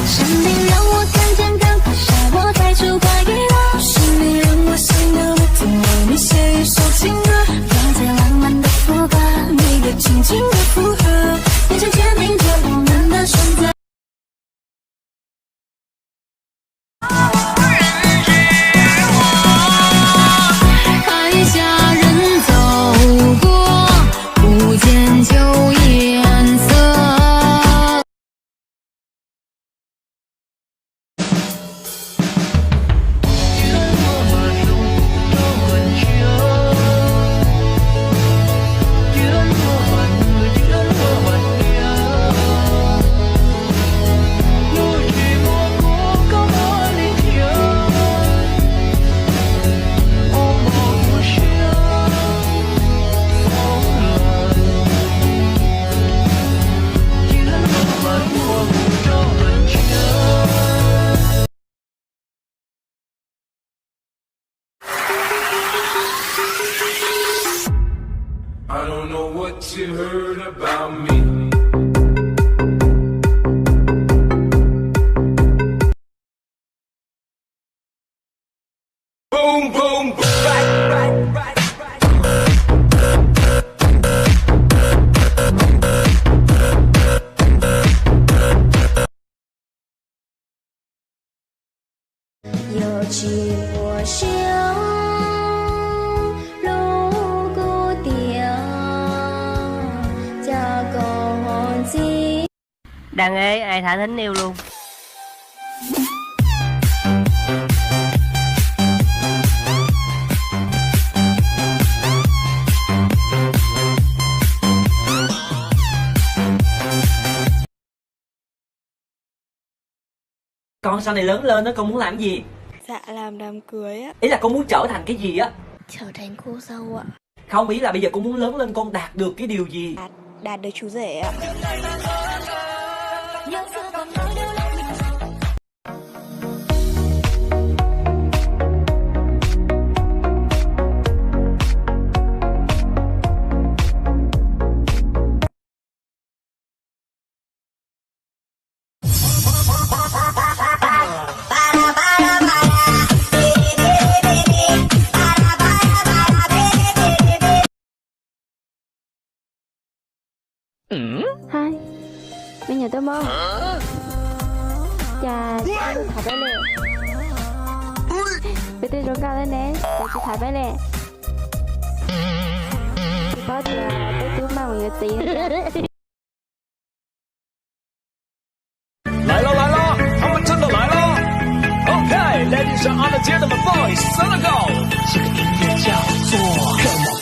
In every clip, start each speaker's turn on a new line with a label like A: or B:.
A: 生命让我看见刚放下我太出怀疑了，是你让我心有不停为你写一首情歌，放在浪漫的副歌，你的轻轻的附和，眼前坚定着我们的选择。
B: I don't know what you heard about me. Boom, boom, boom. Right.
A: 有起我心
C: Đàn ê, ai thả thính yêu luôn.
D: Con sau này lớn lên đó con muốn làm gì?
E: Dạ làm đám cưới á.
D: Ý là con muốn trở thành cái gì á?
E: Trở thành cô dâu ạ.
D: Không, ý là bây giờ con muốn lớn lên con đạt được cái điều gì?
E: Đạt được chú rể ạ.
F: Hai, bây giờ tôi mơ. Chà, tôi thả bé lẹ. Bây tôi rong cao lên nè, tôi thả bé lẹ. Có thì tôi cứ mang một người tiền.
G: Lại lo,他们真的来了。OK, ladies and gentlemen, boys, let's go。这个音乐叫做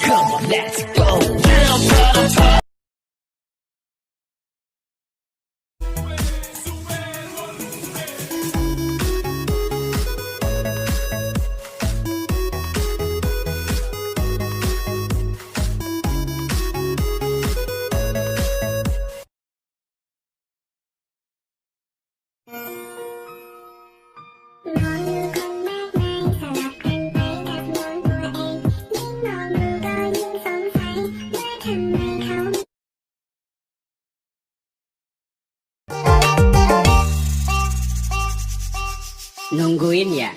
G: Come on, let's go。Nungguin
C: ya?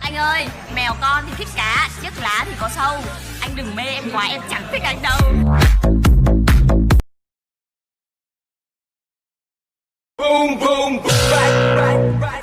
H: Anh ơi, mèo con thì thích cá, chiếc lá thì có sâu. Anh đừng mê em quá, em chẳng thích anh đâu.
B: Boom, boom, boom. Right.